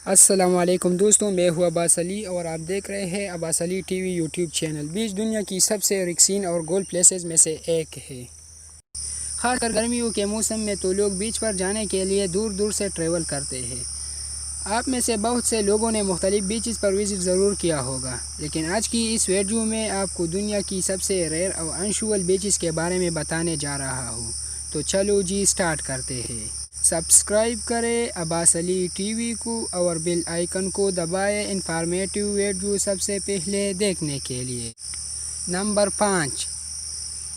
السلام علیکم دوستوں، میں ہوں عباس علی اور آپ دیکھ رہے ہیں عباس علی ٹی وی یوٹیوب چینل۔ بیچ دنیا کی سب سے رکسین اور گول پلیسز میں سے ایک ہے۔ خاص کر گرمیوں کے موسم میں تو لوگ بیچ پر جانے کے لیے دور دور سے ٹریول کرتے ہیں۔ آپ میں سے بہت سے لوگوں نے مختلف بیچز پر وزٹ ضرور کیا ہوگا، لیکن آج کی اس ویڈیو میں آپ کو دنیا کی سب سے ریئر اور انشول بیچز کے بارے میں بتانے جا رہا ہوں۔ تو چلو جی سٹارٹ کرتے ہیں۔ سبسکرائب کریں عباس علی ٹی وی کو اور بیل آئیکن کو دبائیں انفارمیٹیو ویڈیو سب سے پہلے دیکھنے کے لیے۔ نمبر 5،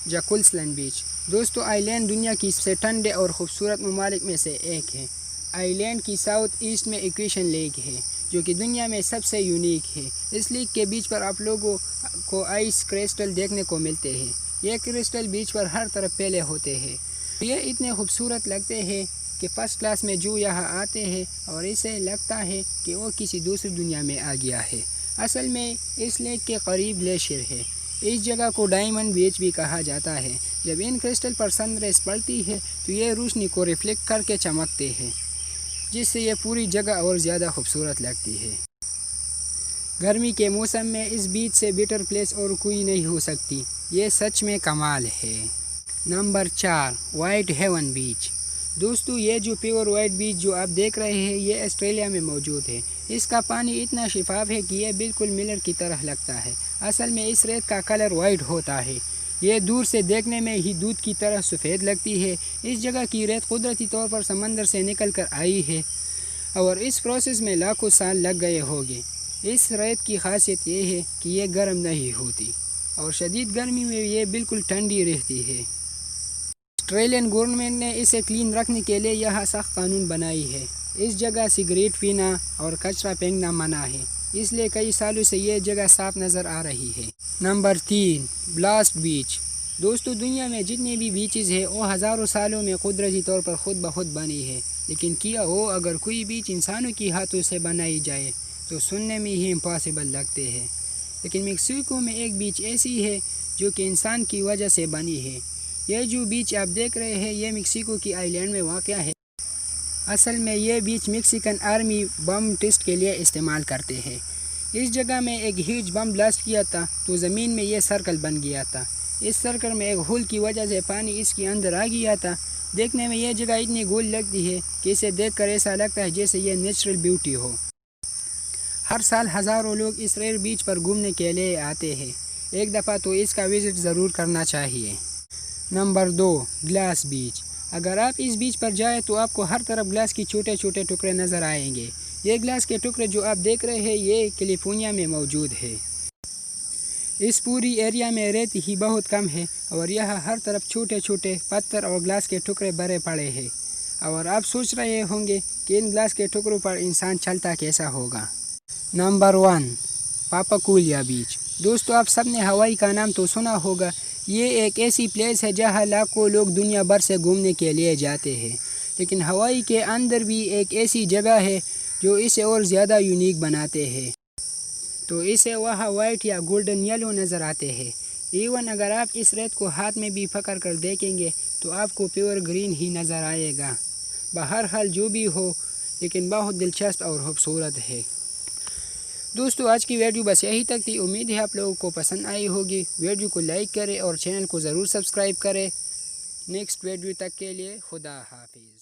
جیکولسلینڈ بیچ۔ دوستو، آئی لینڈ دنیا کی سب سے ٹھنڈے اور خوبصورت ممالک میں سے ایک ہے۔ آئی لینڈ کی ساؤتھ ایسٹ میں ایکویشن لیک ہے، جو کہ دنیا میں سب سے یونیک ہے۔ اس لیک کے بیچ پر آپ لوگوں کو آئس کرسٹل دیکھنے کو ملتے ہیں۔ یہ کرسٹل بیچ پر ہر طرف پھیلے ہوتے ہیں۔ یہ اتنے خوبصورت لگتے ہیں کہ فرسٹ کلاس میں جو یہاں آتے ہیں اور اسے لگتا ہے کہ وہ کسی دوسری دنیا میں آ گیا ہے۔ اصل میں اس لیک کے قریب گلیشیئر ہے۔ اس جگہ کو ڈائمنڈ بیچ بھی کہا جاتا ہے۔ جب ان کرسٹل پر سن ریز پڑتی ہے تو یہ روشنی کو ریفلیکٹ کر کے چمکتے ہیں، جس سے یہ پوری جگہ اور زیادہ خوبصورت لگتی ہے۔ گرمی کے موسم میں اس بیچ سے بیٹر پلیس اور کوئی نہیں ہو سکتی۔ یہ سچ میں کمال ہے۔ نمبر 4، وائٹ ہیون بیچ۔ دوستو، یہ جو پیور وائٹ بیچ جو آپ دیکھ رہے ہیں، یہ آسٹریلیا میں موجود ہے۔ اس کا پانی اتنا شفاف ہے کہ یہ بالکل ملر کی طرح لگتا ہے۔ اصل میں اس ریت کا کلر وائٹ ہوتا ہے۔ یہ دور سے دیکھنے میں ہی دودھ کی طرح سفید لگتی ہے۔ اس جگہ کی ریت قدرتی طور پر سمندر سے نکل کر آئی ہے اور اس پروسیس میں لاکھوں سال لگ گئے ہوں گے۔ اس ریت کی خاصیت یہ ہے کہ یہ گرم نہیں ہوتی اور شدید گرمی میں یہ بالکل ٹھنڈی رہتی ہے۔ آسٹریلین گورنمنٹ نے اسے کلین رکھنے کے لیے یہاں سخت قانون بنائی ہے۔ اس جگہ سگریٹ پینا اور کچرا پھینکنا منع ہے، اس لیے کئی سالوں سے یہ جگہ صاف نظر آ رہی ہے۔ نمبر 3، بلاسٹ بیچ۔ دوستو، دنیا میں جتنے بھی بیچز ہیں وہ ہزاروں سالوں میں قدرتی طور پر خود بخود بنی ہے، لیکن کیا ہو اگر کوئی بیچ انسانوں کی ہاتھوں سے بنائی جائے تو سننے میں ہی امپاسبل لگتے ہیں۔ لیکن میکسیکو میں ایک بیچ ایسی ہے جو کہ انسان کی وجہ سے بنی ہے۔ یہ جو بیچ آپ دیکھ رہے ہیں، یہ میکسیکو کی آئی لینڈ میں واقع ہے۔ اصل میں یہ بیچ میکسیکن آرمی بم ٹیسٹ کے لیے استعمال کرتے ہیں۔ اس جگہ میں ایک ہیوج بم بلاسٹ کیا تھا تو زمین میں یہ سرکل بن گیا تھا۔ اس سرکل میں ایک ہول کی وجہ سے پانی اس کے اندر آ گیا تھا۔ دیکھنے میں یہ جگہ اتنی گول لگتی ہے کہ اسے دیکھ کر ایسا لگتا ہے جیسے یہ نیچرل بیوٹی ہو۔ ہر سال ہزاروں لوگ اس ریئر بیچ پر گھومنے کے لیے آتے ہیں۔ ایک دفعہ تو اس کا وزٹ ضرور کرنا چاہیے۔ نمبر 2، گلاس بیچ۔ اگر آپ اس بیچ پر جائیں تو آپ کو ہر طرف گلاس کی چھوٹے چھوٹے ٹکڑے نظر آئیں گے۔ یہ گلاس کے ٹکڑے جو آپ دیکھ رہے ہیں، یہ کیلیفورنیا میں موجود ہے۔ اس پوری ایریا میں ریت ہی بہت کم ہے اور یہاں ہر طرف چھوٹے چھوٹے پتھر اور گلاس کے ٹکڑے بھرے پڑے ہیں، اور آپ سوچ رہے ہوں گے کہ ان گلاس کے ٹکڑوں پر انسان چلتا کیسا ہوگا۔ نمبر 1، پاپاکولیا بیچ۔ دوستو، آپ سب نے ہوائی کا نام تو سنا ہوگا۔ یہ ایک ایسی پلیس ہے جہاں لاکھوں لوگ دنیا بھر سے گھومنے کے لیے جاتے ہیں، لیکن ہوائی کے اندر بھی ایک ایسی جگہ ہے جو اسے اور زیادہ یونیک بناتے ہیں۔ تو اسے وہاں وائٹ یا گولڈن یلو نظر آتے ہیں۔ ایون اگر آپ اس ریت کو ہاتھ میں بھی پکڑ کر دیکھیں گے تو آپ کو پیور گرین ہی نظر آئے گا۔ بہرحال جو بھی ہو، لیکن بہت دلچسپ اور خوبصورت ہے۔ دوستو، آج کی ویڈیو بس یہی تک تھی۔ امید ہے آپ لوگوں کو پسند آئی ہوگی۔ ویڈیو کو لائک کریں اور چینل کو ضرور سبسکرائب کریں۔ نیکسٹ ویڈیو تک کے لیے خدا حافظ۔